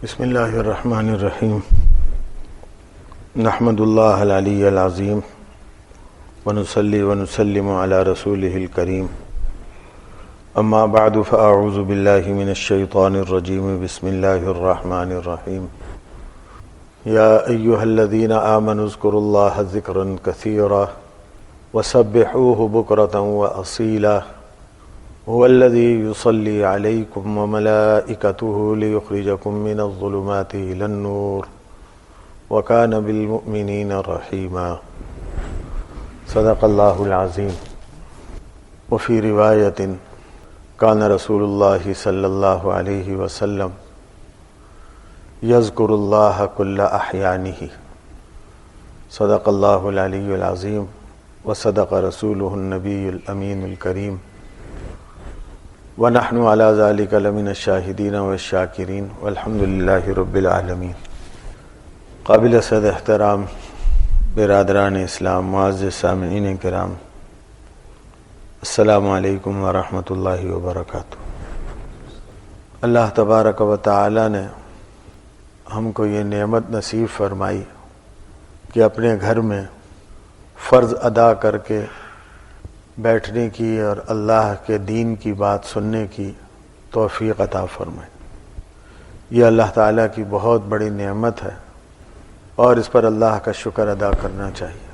بسم اللہ الرحمن الرحیم نحمد اللہ العلی العظیم ونصلی ونسلم علی رسولہ الکریم اما بعد فاعوذ باللہ من الشیطان الرجیم بسم اللہ الرحمن الرحیم یا ایہا الذین آمنوا اذکروا اللہ ذکرا کثیرا وسبحوہ بکرۃ واصیلا هو الذي يصلي عليكم وملائكته ليخرجكم من الظلمات إلى النور وكان بالمؤمنين رحيما صدق الله العظيم. وفي رواية كان رسول الله صلى الله عليه وسلم يذكر الله كل أحيانه صدق الله العلي العظيم وصدق رسوله النبي الأمين الكريم وَنَحْنُ عَلَى ذَلِكَ لَمِنَ الشَّاهِدِينَ وَالشَّاكِرِينَ وَالْحَمْدُ لِلَّهِ رَبِّ الْعَالَمِينَ. قابل صد احترام برادران اسلام، معزز سامعین کرام، السلام علیکم ورحمۃ اللہ وبرکاتہ. اللہ تبارک و تعالی نے ہم کو یہ نعمت نصیب فرمائی کہ اپنے گھر میں فرض ادا کر کے بیٹھنے کی اور اللہ کے دین کی بات سننے کی توفیق عطا فرمائے. یہ اللہ تعالیٰ کی بہت بڑی نعمت ہے اور اس پر اللہ کا شکر ادا کرنا چاہیے.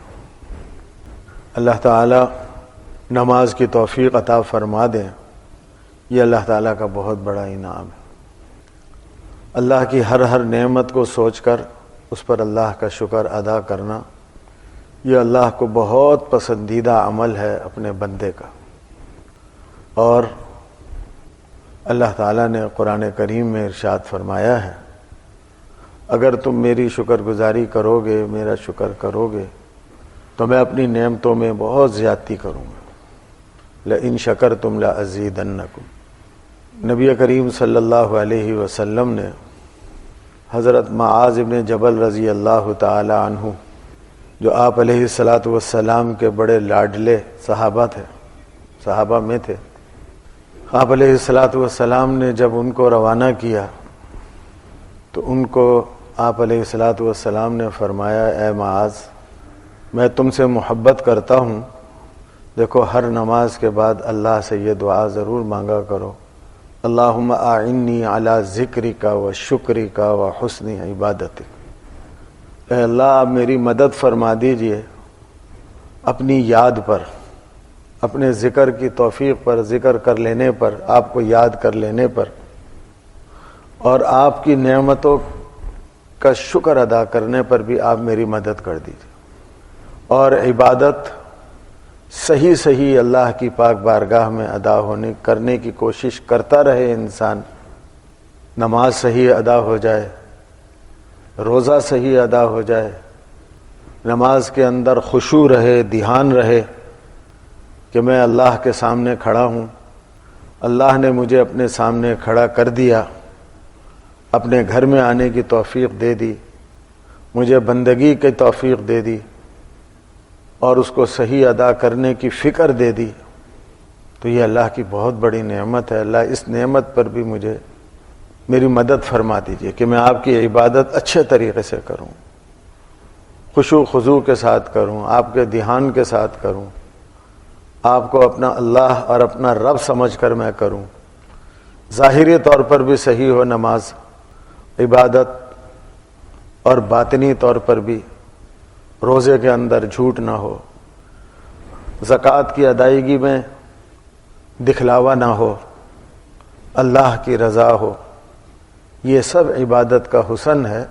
اللہ تعالیٰ نماز کی توفیق عطا فرما دیں، یہ اللہ تعالیٰ کا بہت بڑا انعام ہے. اللہ کی ہر نعمت کو سوچ کر اس پر اللہ کا شکر ادا کرنا یہ اللہ کو بہت پسندیدہ عمل ہے اپنے بندے کا. اور اللہ تعالیٰ نے قرآن کریم میں ارشاد فرمایا ہے، اگر تم میری شکر گزاری کرو گے، میرا شکر کرو گے تو میں اپنی نعمتوں میں بہت زیادتی کروں گا. لئن شکرتم لأزیدنکم. نبی کریم صلی اللہ علیہ وسلم نے حضرت معاذ بن جبل رضی اللہ تعالی عنہ، جو آپ علیہ الصلاۃ والسلام کے بڑے لاڈلے صحابہ میں تھے، آپ علیہ الصلاۃ والسلام نے جب ان کو روانہ کیا تو ان کو آپ علیہ الصلاۃ والسلام نے فرمایا، اے معاذ، میں تم سے محبت کرتا ہوں، دیکھو ہر نماز کے بعد اللہ سے یہ دعا ضرور مانگا کرو، اللہم اعنی علی ذکرک و شکرک و حسن عبادتک. اے اللہ، آپ میری مدد فرما دیجئے اپنی یاد پر، اپنے ذکر کی توفیق پر، ذکر کر لینے پر، آپ کو یاد کر لینے پر، اور آپ کی نعمتوں کا شکر ادا کرنے پر بھی آپ میری مدد کر دیجئے. اور عبادت صحیح اللہ کی پاک بارگاہ میں ادا کرنے کی کوشش کرتا رہے انسان. نماز صحیح ادا ہو جائے، روزہ صحیح ادا ہو جائے، نماز کے اندر خشوع رہے، دھیان رہے کہ میں اللہ کے سامنے کھڑا ہوں، اللہ نے مجھے اپنے سامنے کھڑا کر دیا، اپنے گھر میں آنے کی توفیق دے دی، مجھے بندگی کی توفیق دے دی اور اس کو صحیح ادا کرنے کی فکر دے دی، تو یہ اللہ کی بہت بڑی نعمت ہے. اللہ اس نعمت پر بھی مجھے میری مدد فرما دیجئے کہ میں آپ کی عبادت اچھے طریقے سے کروں، خشوع خضوع کے ساتھ کروں، آپ کے دھیان کے ساتھ کروں، آپ کو اپنا اللہ اور اپنا رب سمجھ کر میں کروں. ظاہری طور پر بھی صحیح ہو نماز، عبادت، اور باطنی طور پر بھی روزے کے اندر جھوٹ نہ ہو، زکوٰۃ کی ادائیگی میں دکھلاوا نہ ہو، اللہ کی رضا ہو. یہ سب عبادت کا حسن ہے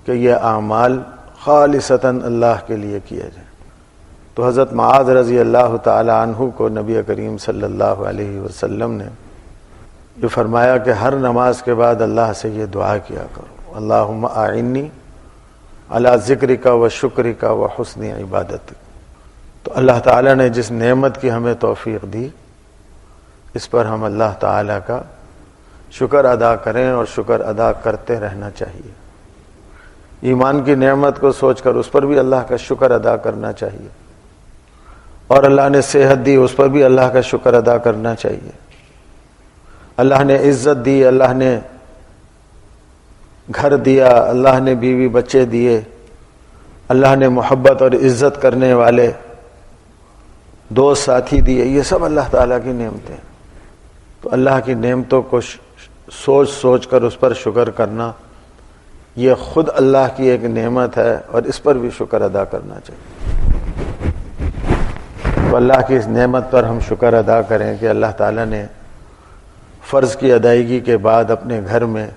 کہ یہ اعمال خالصتاً اللہ کے لیے کیے جائیں. تو حضرت معاذ رضی اللہ تعالی عنہ کو نبی کریم صلی اللہ علیہ وسلم نے یہ فرمایا کہ ہر نماز کے بعد اللہ سے یہ دعا کیا کرو، اللہم اعنی علی ذکرک و شکرک و حسن عبادتک. تو اللہ تعالیٰ نے جس نعمت کی ہمیں توفیق دی، اس پر ہم اللہ تعالیٰ کا شکر ادا کریں اور شکر ادا کرتے رہنا چاہیے. ایمان کی نعمت کو سوچ کر اس پر بھی اللہ کا شکر ادا کرنا چاہیے، اور اللہ نے صحت دی اس پر بھی اللہ کا شکر ادا کرنا چاہیے. اللہ نے عزت دی، اللہ نے گھر دیا، اللہ نے بیوی بچے دیے، اللہ نے محبت اور عزت کرنے والے دوست ساتھی دیے، یہ سب اللہ تعالیٰ کی نعمتیں ہیں۔ تو اللہ کی نعمتوں کو سوچ سوچ کر اس پر شکر کرنا، یہ خود اللہ کی ایک نعمت ہے اور اس پر بھی شکر ادا کرنا چاہیے۔ تو اللہ کی اس نعمت پر ہم شکر ادا کریں کہ اللہ تعالیٰ نے فرض کی ادائیگی کے بعد اپنے گھر میں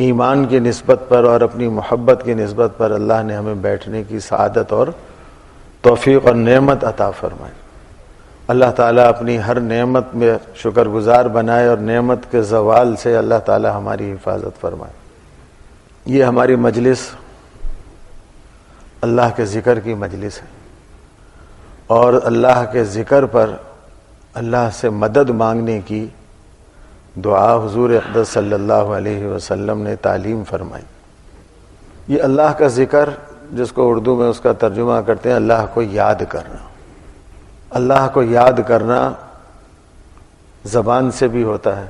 ایمان کی نسبت پر اور اپنی محبت کی نسبت پر اللہ نے ہمیں بیٹھنے کی سعادت اور توفیق اور نعمت عطا فرمائی۔ اللہ تعالیٰ اپنی ہر نعمت میں شکر گزار بنائے اور نعمت کے زوال سے اللہ تعالیٰ ہماری حفاظت فرمائے۔ یہ ہماری مجلس اللہ کے ذکر کی مجلس ہے، اور اللہ کے ذکر پر اللہ سے مدد مانگنے کی دعا حضور اقدس صلی اللہ علیہ وسلم نے تعلیم فرمائی۔ یہ اللہ کا ذکر، جس کو اردو میں اس کا ترجمہ کرتے ہیں اللہ کو یاد کرنا۔ اللہ کو یاد کرنا زبان سے بھی ہوتا ہے،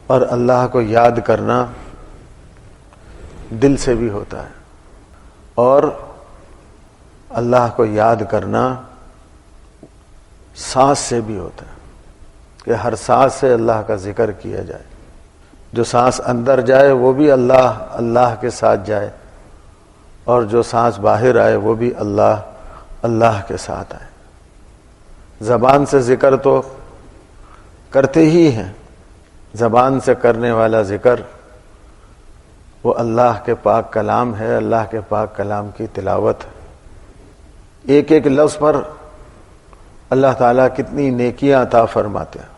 اور اللہ کو یاد کرنا دل سے بھی ہوتا ہے، اور اللہ کو یاد کرنا سانس سے بھی ہوتا ہے، کہ ہر سانس سے اللہ کا ذکر کیا جائے۔ جو سانس اندر جائے وہ بھی اللہ کے ساتھ جائے، اور جو سانس باہر آئے وہ بھی اللہ کے ساتھ آئے۔ زبان سے ذکر تو کرتے ہی ہیں، زبان سے کرنے والا ذکر وہ اللہ کے پاک کلام ہے، اللہ کے پاک کلام کی تلاوت ہے۔ ایک ایک لفظ پر اللہ تعالیٰ کتنی نیکیاں عطا فرماتے ہیں،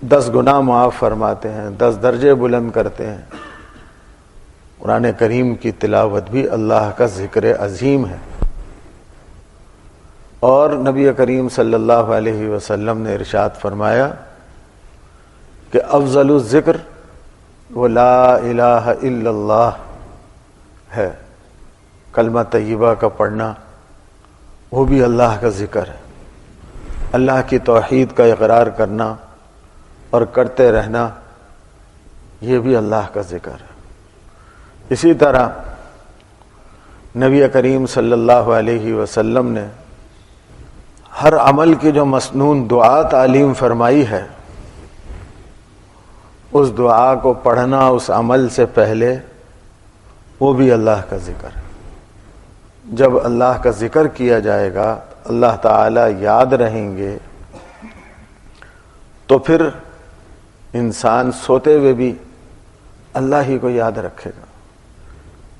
10 گناہ معاف فرماتے ہیں، 10 درجے بلند کرتے ہیں۔ قرآن کریم کی تلاوت بھی اللہ کا ذکر عظیم ہے، اور نبی کریم صلی اللہ علیہ وسلم نے ارشاد فرمایا کہ افضل الذکر وہ لا الہ الا اللہ ہے۔ کلمہ طیبہ کا پڑھنا وہ بھی اللہ کا ذکر ہے۔ اللہ کی توحید کا اقرار کرنا اور کرتے رہنا یہ بھی اللہ کا ذکر ہے۔ اسی طرح نبی کریم صلی اللہ علیہ وسلم نے ہر عمل کی جو مسنون دعا تعلیم فرمائی ہے، اس دعا کو پڑھنا اس عمل سے پہلے وہ بھی اللہ کا ذکر ہے۔ جب اللہ کا ذکر کیا جائے گا، اللہ تعالی یاد رہیں گے، تو پھر انسان سوتے ہوئے بھی اللہ ہی کو یاد رکھے گا،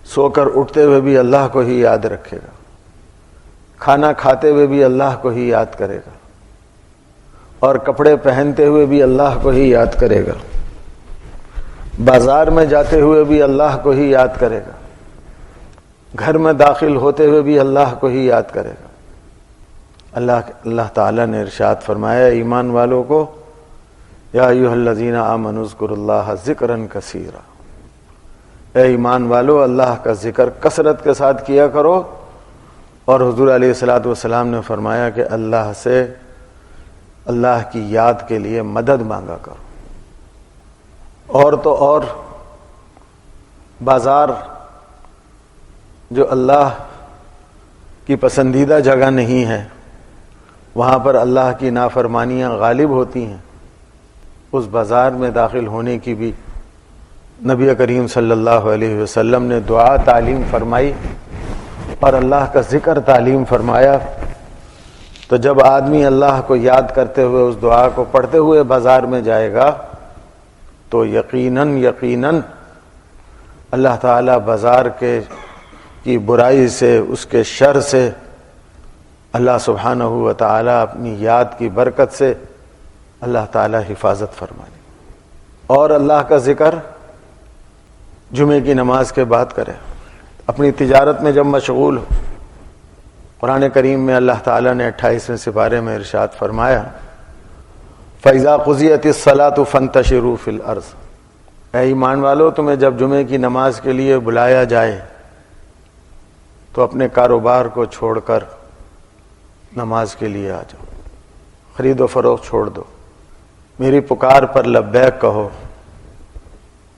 سو کر اٹھتے ہوئے بھی اللہ کو ہی یاد رکھے گا، کھانا کھاتے ہوئے بھی اللہ کو ہی یاد کرے گا، اور کپڑے پہنتے ہوئے بھی اللہ کو ہی یاد کرے گا، بازار میں جاتے ہوئے بھی اللہ کو ہی یاد کرے گا، گھر میں داخل ہوتے ہوئے بھی اللہ کو ہی یاد کرے گا۔ اللہ تعالیٰ نے ارشاد فرمایا ایمان والوں کو، یا ایھا الذین آمنوا اذکروا اللہ ذکرا کثیرا، اے ایمان والو اللہ کا ذکر کثرت کے ساتھ کیا کرو۔ اور حضور علیہ الصلوۃ والسلام نے فرمایا کہ اللہ سے اللہ کی یاد کے لیے مدد مانگا کرو۔ اور تو اور بازار جو اللہ کی پسندیدہ جگہ نہیں ہے، وہاں پر اللہ کی نافرمانیاں غالب ہوتی ہیں، اس بازار میں داخل ہونے کی بھی نبی کریم صلی اللہ علیہ وسلم نے دعا تعلیم فرمائی اور اللہ کا ذکر تعلیم فرمایا۔ تو جب آدمی اللہ کو یاد کرتے ہوئے اس دعا کو پڑھتے ہوئے بازار میں جائے گا تو یقیناً اللہ تعالیٰ بازار کی برائی سے، اس کے شر سے اللہ سبحانہ و تعالیٰ اپنی یاد کی برکت سے اللہ تعالیٰ حفاظت فرمائے۔ اور اللہ کا ذکر جمعے کی نماز کے بعد کرے، اپنی تجارت میں جب مشغول ہو۔ قرآن کریم میں اللہ تعالیٰ نے 28ویں سپارے میں ارشاد فرمایا فَإِذَا قُضِيَتِ الصَّلَاةُ فَانتَشِرُوا فِي الْأَرْضِ، اے ایمان والو تمہیں جب جمعے کی نماز کے لیے بلایا جائے تو اپنے کاروبار کو چھوڑ کر نماز کے لیے آ جاؤ، خرید و فروخت چھوڑ دو، میری پکار پر لبیک کہو،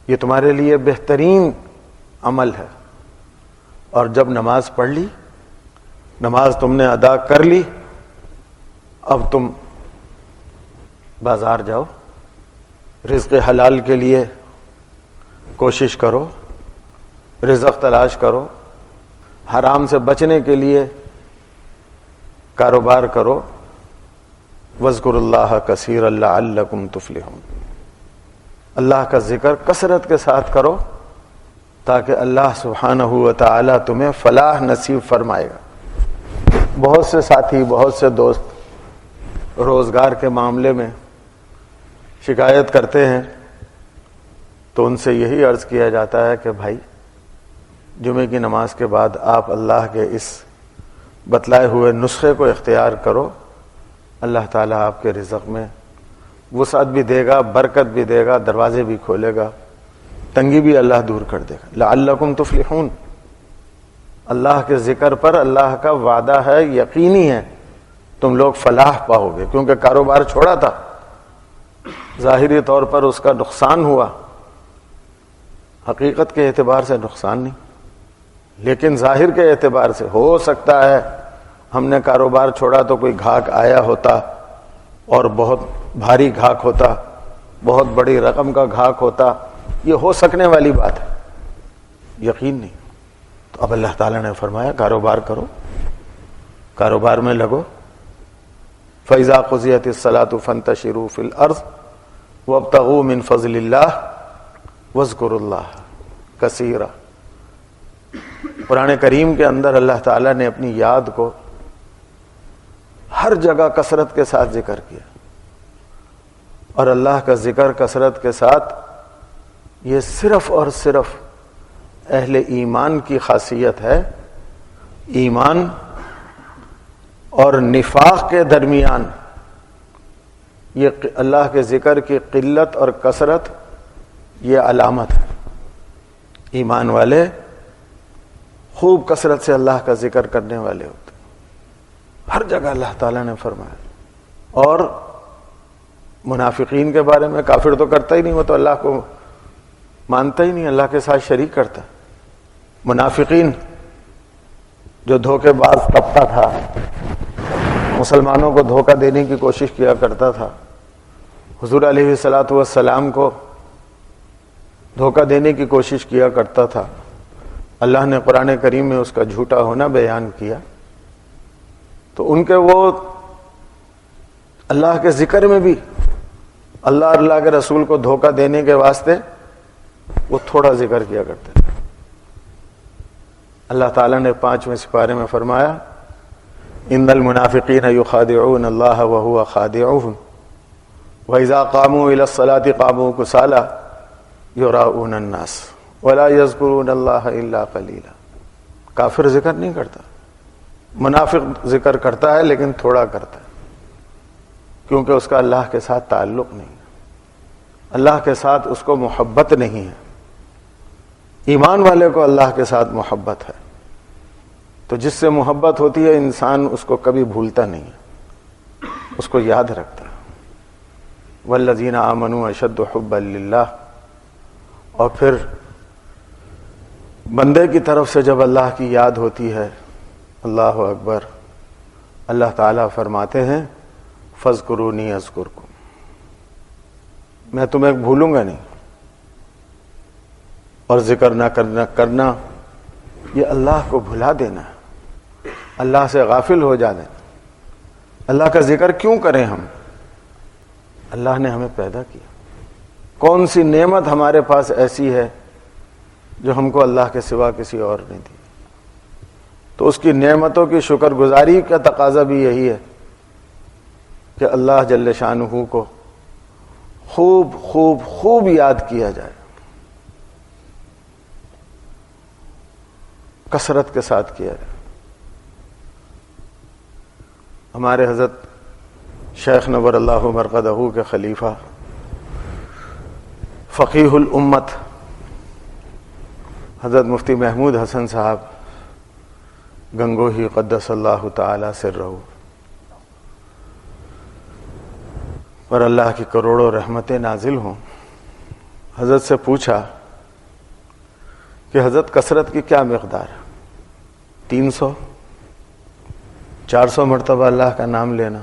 یہ تمہارے لیے بہترین عمل ہے. اور جب نماز پڑھ لی، نماز تم نے ادا کر لی، اب تم بازار جاؤ، رزق حلال کے لیے کوشش کرو، رزق تلاش کرو، حرام سے بچنے کے لیے کاروبار کرو. وَاذْكُرُوا اللَّهَ كَثِيرًا لَعَلَّكُمْ تُفْلِحُونَ. اللہ کا ذکر کثرت کے ساتھ کرو تاکہ اللہ سبحانہ و تعالی تمہیں فلاح نصیب فرمائے گا. بہت سے ساتھی، بہت سے دوست روزگار کے معاملے میں شکایت کرتے ہیں تو ان سے یہی عرض کیا جاتا ہے کہ بھائی جمعے کی نماز کے بعد آپ اللہ کے اس بتلائے ہوئے نسخے کو اختیار کرو. اللہ تعالیٰ آپ کے رزق میں وسعت بھی دے گا، برکت بھی دے گا، دروازے بھی کھولے گا، تنگی بھی اللہ دور کر دے گا. لعلکم تفلحون. اللہ کے ذکر پر اللہ کا وعدہ ہے، یقینی ہے تم لوگ فلاح پاؤ گے. کیونکہ کاروبار چھوڑا تھا، ظاہری طور پر اس کا نقصان ہوا، حقیقت کے اعتبار سے نقصان نہیں، لیکن ظاہر کے اعتبار سے ہو سکتا ہے ہم نے کاروبار چھوڑا تو کوئی گھاک آیا ہوتا اور بہت بھاری گھاک ہوتا، بہت بڑی رقم کا گھاک ہوتا. یہ ہو سکنے والی بات ہے، یقین نہیں. تو اب اللہ تعالیٰ نے فرمایا کاروبار کرو، کاروبار میں لگو. فَإِذَا قُضِيَتِ الصَّلَاةُ فَانتَشِرُوا فِي الْأَرْضِ وَابْتَغُوا مِنْ فَضْلِ اللَّهِ وَاذْكُرُوا اللَّهَ كَثِيرًا. قرآن کریم کے اندر اللہ تعالیٰ نے اپنی یاد کو ہر جگہ کثرت کے ساتھ ذکر کیا، اور اللہ کا ذکر کثرت کے ساتھ یہ صرف اور صرف اہل ایمان کی خاصیت ہے. ایمان اور نفاق کے درمیان یہ اللہ کے ذکر کی قلت اور کثرت یہ علامت ہے. ایمان والے خوب کثرت سے اللہ کا ذکر کرنے والے ہوتے، ہر جگہ اللہ تعالیٰ نے فرمایا. اور منافقین کے بارے میں کافر تو کرتا ہی نہیں، وہ تو اللہ کو مانتا ہی نہیں، اللہ کے ساتھ شریک کرتا. منافقین جو دھوکے باز طبقہ تھا، مسلمانوں کو دھوکہ دینے کی کوشش کیا کرتا تھا، حضور علیہ الصلاۃ والسلام کو دھوکہ دینے کی کوشش کیا کرتا تھا. اللہ نے قرآن کریم میں اس کا جھوٹا ہونا بیان کیا. تو ان کے وہ اللہ کے ذکر میں بھی اللہ اور اللہ کے رسول کو دھوکہ دینے کے واسطے وہ تھوڑا ذکر کیا کرتے تھے. اللہ تعالیٰ نے 5ویں سپارے میں فرمایا ان المنافقین یخادعون اللہ وهو خادعهم واذا قاموا الى الصلاة قاموا کسالى یراؤون الناس ولا یذکرون اللہ الا قلیلا. کافر ذکر نہیں کرتا، منافق ذکر کرتا ہے لیکن تھوڑا کرتا ہے، کیونکہ اس کا اللہ کے ساتھ تعلق نہیں، اللہ کے ساتھ اس کو محبت نہیں ہے. ایمان والے کو اللہ کے ساتھ محبت ہے، تو جس سے محبت ہوتی ہے انسان اس کو کبھی بھولتا نہیں ہے، اس کو یاد رکھتا ہے. والذین آمنوا اشد حبا للہ. اور پھر بندے کی طرف سے جب اللہ کی یاد ہوتی ہے، اللہ اکبر، اللہ تعالیٰ فرماتے ہیں فَاذْكُرُونِي أَذْكُرْكُمْ. میں تمہیں بھولوں گا نہیں. اور ذکر نہ کرنا یہ اللہ کو بھلا دینا ہے، اللہ سے غافل ہو جانا. اللہ کا ذکر کیوں کریں ہم؟ اللہ نے ہمیں پیدا کیا. کون سی نعمت ہمارے پاس ایسی ہے جو ہم کو اللہ کے سوا کسی اور نے دی؟ تو اس کی نعمتوں کی شکر گزاری کا تقاضا بھی یہی ہے کہ اللہ جل شانہ کو خوب خوب خوب یاد کیا جائے، کثرت کے ساتھ کیا جائے. ہمارے حضرت شیخ نور اللہ مرقدہ کے خلیفہ فقیہ الامت حضرت مفتی محمود حسن صاحب گنگوہی قدس اللہ تعالی سرہ پر اللہ کی کروڑوں رحمتیں نازل ہوں، حضرت سے پوچھا کہ حضرت کثرت کی کیا مقدار ہے؟ 300 400 مرتبہ اللہ کا نام لینا،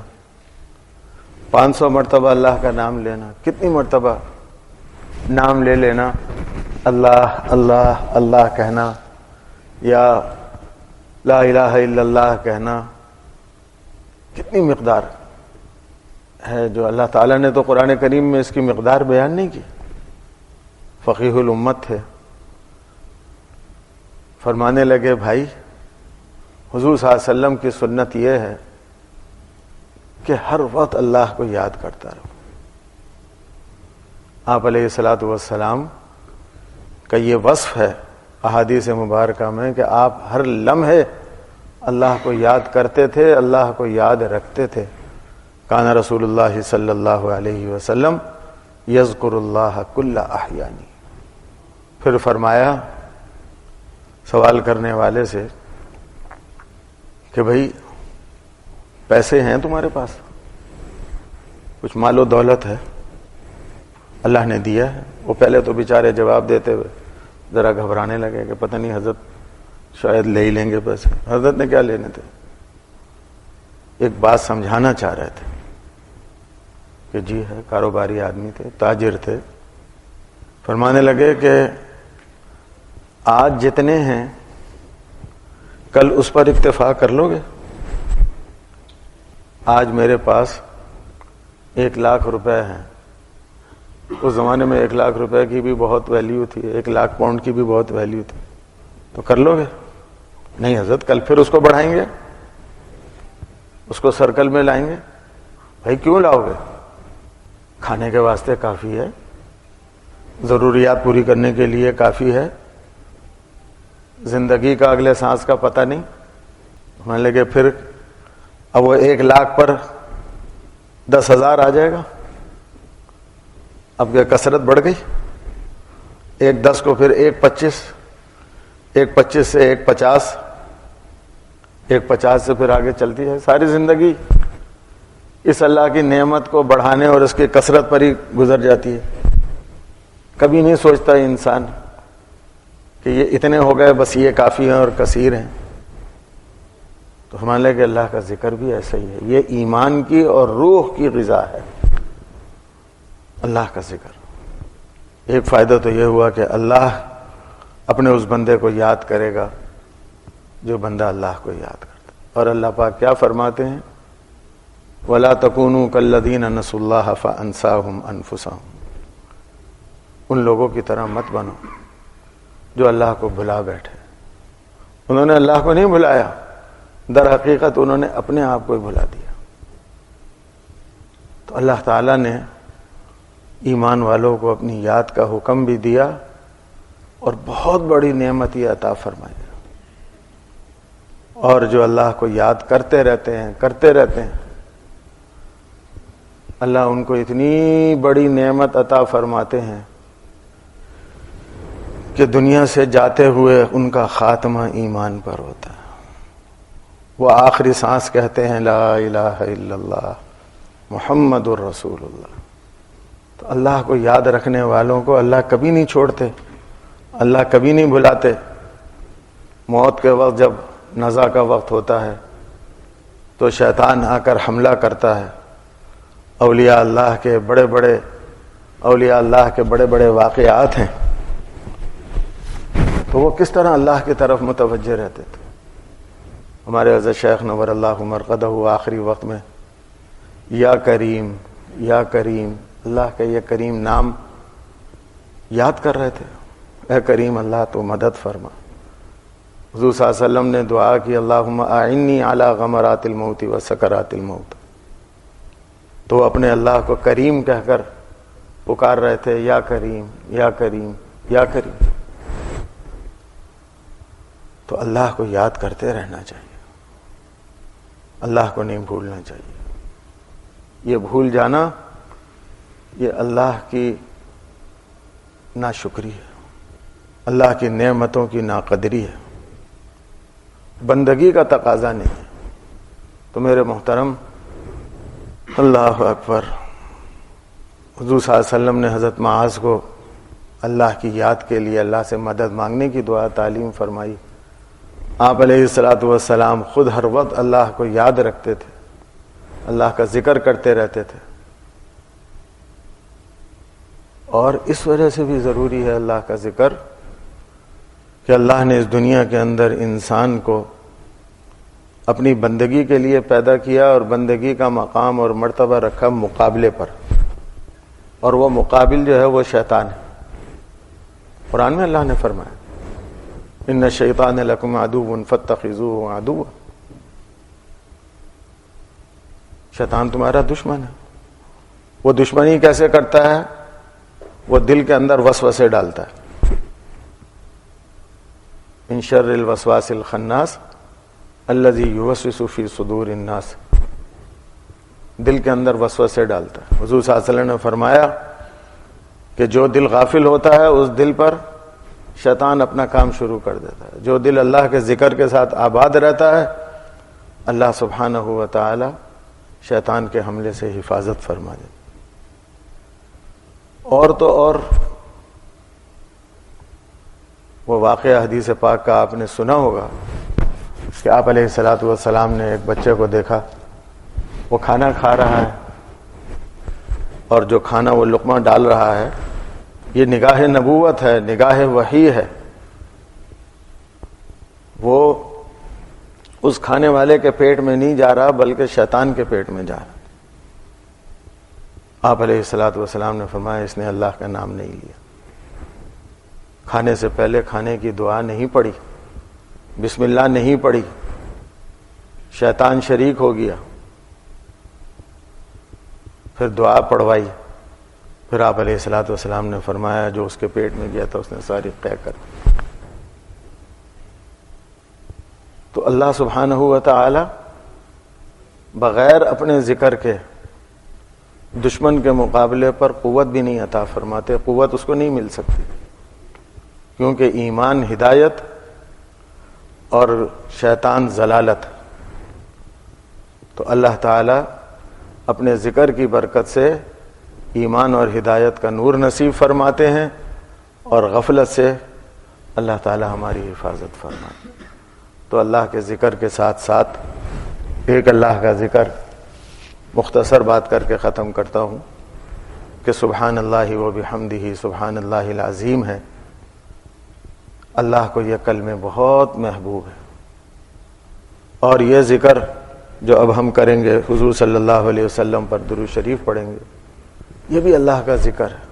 500 مرتبہ اللہ کا نام لینا، کتنی مرتبہ نام لے لینا، اللہ اللہ اللہ کہنا یا لا الہ الا اللہ کہنا، کتنی مقدار ہے جو اللہ تعالیٰ نے تو قرآن کریم میں اس کی مقدار بیان نہیں کی. فقیہ الامت تھے، فرمانے لگے بھائی حضور صلی اللہ علیہ وسلم کی سنت یہ ہے کہ ہر وقت اللہ کو یاد کرتا رہو. آپ علیہ الصلوۃ والسلام کا یہ وصف ہے احادیث مبارکہ میں کہ آپ ہر لمحے اللہ کو یاد کرتے تھے، اللہ کو یاد رکھتے تھے. کان رسول اللہ صلی اللہ علیہ وسلم یذکر اللہ کل احیانی. پھر فرمایا سوال کرنے والے سے کہ بھائی پیسے ہیں تمہارے پاس، کچھ مال و دولت ہے؟ اللہ نے دیا ہے. وہ پہلے تو بیچارے جواب دیتے ہوئے ذرا گھبرانے لگے کہ پتہ نہیں حضرت شاید لے ہی لیں گے پیسے. حضرت نے کیا لینے تھے، ایک بات سمجھانا چاہ رہے تھے کہ جی ہے، کاروباری آدمی تھے، تاجر تھے. فرمانے لگے کہ آج جتنے ہیں کل اس پر اکتفا کر لو گے؟ آج میرے پاس 1,00,000 روپے ہیں، اس زمانے میں 1,00,000 روپے کی بھی بہت ویلیو تھی، 1,00,000 پاؤنڈ کی بھی بہت ویلیو تھی، تو کر لو گے؟ نہیں حضرت، کل پھر اس کو بڑھائیں گے، اس کو سرکل میں لائیں گے. بھائی کیوں لاؤ گے؟ کھانے کے واسطے کافی ہے، ضروریات پوری کرنے کے لیے کافی ہے، زندگی کا اگلے سانس کا پتہ نہیں. مان لے کہ پھر اب وہ 1,00,000 پر 10,000 آ جائے گا. اب کیا کثرت بڑھ گئی؟ 1,10 کو پھر 1,25، 1,25 سے 1,50، 1,50 سے پھر آگے چلتی ہے. ساری زندگی اس اللہ کی نعمت کو بڑھانے اور اس کی کثرت پر ہی گزر جاتی ہے. کبھی نہیں سوچتا انسان کہ یہ اتنے ہو گئے بس یہ کافی ہیں اور کثیر ہیں. تو ہم لے کہ اللہ کا ذکر بھی ایسا ہی ہے، یہ ایمان کی اور روح کی غذا ہے اللہ کا ذکر. ایک فائدہ تو یہ ہوا کہ اللہ اپنے اس بندے کو یاد کرے گا جو بندہ اللہ کو یاد کرتا. اور اللہ پاک کیا فرماتے ہیں؟ وَلَا تَكُونُوا كَالَّذِينَ نَسُوا اللَّهَ فَأَنسَاهُمْ أَنفُسَهُمْ. ان لوگوں کی طرح مت بنو جو اللہ کو بھلا بیٹھے. انہوں نے اللہ کو نہیں بھلایا، در حقیقت انہوں نے اپنے آپ کو ہی بھلا دیا. تو اللہ تعالیٰ نے ایمان والوں کو اپنی یاد کا حکم بھی دیا اور بہت بڑی نعمت یہ عطا فرمائی. اور جو اللہ کو یاد کرتے رہتے ہیں اللہ ان کو اتنی بڑی نعمت عطا فرماتے ہیں کہ دنیا سے جاتے ہوئے ان کا خاتمہ ایمان پر ہوتا ہے. وہ آخری سانس کہتے ہیں لا الہ الا اللہ محمد الرسول اللہ. تو اللہ کو یاد رکھنے والوں کو اللہ کبھی نہیں چھوڑتے، اللہ کبھی نہیں بھلاتے. موت کے وقت جب نزع کا وقت ہوتا ہے تو شیطان آ کر حملہ کرتا ہے. اولیاء اللہ کے بڑے بڑے واقعات ہیں، تو وہ کس طرح اللہ کی طرف متوجہ رہتے تھے. ہمارے حضرت شیخ نور اللہ مرقدہ آخری وقت میں یا کریم یا کریم، اللہ کا یہ کریم نام یاد کر رہے تھے. اے کریم اللہ تو مدد فرما. حضور صلی اللہ علیہ وسلم نے دعا کی اللہم اعنی علی غمرات الموت و سکرات الموت. تو اپنے اللہ کو کریم کہہ کر پکار رہے تھے، یا کریم یا کریم یا کریم. تو اللہ کو یاد کرتے رہنا چاہیے، اللہ کو نہیں بھولنا چاہیے. یہ بھول جانا یہ اللہ کی ناشکری ہے، اللہ کی نعمتوں کی ناقدری ہے، بندگی کا تقاضا نہیں ہے. تو میرے محترم، اللہ اکبر. حضور صلی اللہ علیہ وسلم نے حضرت معاذ کو اللہ کی یاد کے لیے اللہ سے مدد مانگنے کی دعا تعلیم فرمائی۔ آپ علیہ الصلوۃ والسلام خود ہر وقت اللہ کو یاد رکھتے تھے، اللہ کا ذکر کرتے رہتے تھے، اور اس وجہ سے بھی ضروری ہے اللہ کا ذکر کہ اللہ نے اس دنیا کے اندر انسان کو اپنی بندگی کے لیے پیدا کیا، اور بندگی کا مقام اور مرتبہ رکھا مقابلے پر، اور وہ مقابل جو ہے وہ شیطان ہے۔ قرآن میں اللہ نے فرمایا ان الشیطان لکم عدو فاتخذوہ عدوا، شیطان تمہارا دشمن ہے۔ وہ دشمنی کیسے کرتا ہے؟ وہ دل کے اندر وسوسے ڈالتا ہے۔ من شر الوسواس الخناس الذی یوسوس فی صدور الناس، دل کے اندر وسوسے ڈالتا ہے۔ حضور صلی اللہ علیہ وسلم نے فرمایا کہ جو دل غافل ہوتا ہے اس دل پر شیطان اپنا کام شروع کر دیتا ہے۔ جو دل اللہ کے ذکر کے ساتھ آباد رہتا ہے، اللہ سبحانہ و تعالی شیطان کے حملے سے حفاظت فرما دیتا۔ اور تو اور وہ واقعہ حدیث پاک کا آپ نے سنا ہوگا کہ آپ علیہ الصلوۃ والسلام نے ایک بچے کو دیکھا، وہ کھانا کھا رہا ہے، اور جو کھانا وہ لقمہ ڈال رہا ہے یہ نگاہ نبوت ہے، نگاہ وحی ہے، وہ اس کھانے والے کے پیٹ میں نہیں جا رہا بلکہ شیطان کے پیٹ میں جا رہا۔ آپ علیہ الصلوۃ والسلام نے فرمایا اس نے اللہ کا نام نہیں لیا، کھانے سے پہلے کھانے کی دعا نہیں پڑھی، بسم اللہ نہیں پڑھی، شیطان شریک ہو گیا، پھر دعا پڑھوائی، پھر آپ علیہ الصلوۃ والسلام نے فرمایا جو اس کے پیٹ میں گیا تھا اس نے ساری قے کر دی۔ تو اللہ سبحانہ و تعالی بغیر اپنے ذکر کے دشمن کے مقابلے پر قوت بھی نہیں عطا فرماتے، قوت اس کو نہیں مل سکتی، کیونکہ ایمان ہدایت اور شیطان ضلالت۔ تو اللہ تعالی اپنے ذکر کی برکت سے ایمان اور ہدایت کا نور نصیب فرماتے ہیں، اور غفلت سے اللہ تعالی ہماری حفاظت فرماتے۔ تو اللہ کے ذکر کے ساتھ ساتھ ایک اللہ کا ذکر مختصر بات کر کے ختم کرتا ہوں کہ سبحان اللہ و بحمدہ سبحان اللہ العظیم ہے۔ اللہ کو یہ کلمے بہت محبوب ہے، اور یہ ذکر جو اب ہم کریں گے، حضور صلی اللہ علیہ وسلم پر درود شریف پڑھیں گے، یہ بھی اللہ کا ذکر ہے،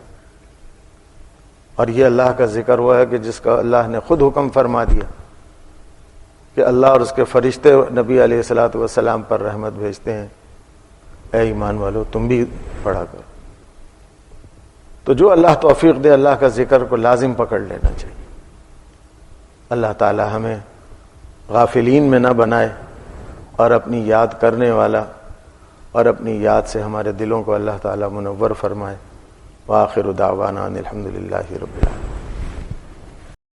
اور یہ اللہ کا ذکر وہ ہے کہ جس کا اللہ نے خود حکم فرما دیا کہ اللہ اور اس کے فرشتے نبی علیہ الصلوۃ والسلام پر رحمت بھیجتے ہیں، اے ایمان والو تم بھی پڑھا کرو۔ تو جو اللہ توفیق دے اللہ کا ذکر کو لازم پکڑ لینا چاہیے۔ اللہ تعالی ہمیں غافلین میں نہ بنائے، اور اپنی یاد کرنے والا اور اپنی یاد سے ہمارے دلوں کو اللہ تعالی منور فرمائے۔ وآخر دعوانا ان الحمد للہ رب العالمین۔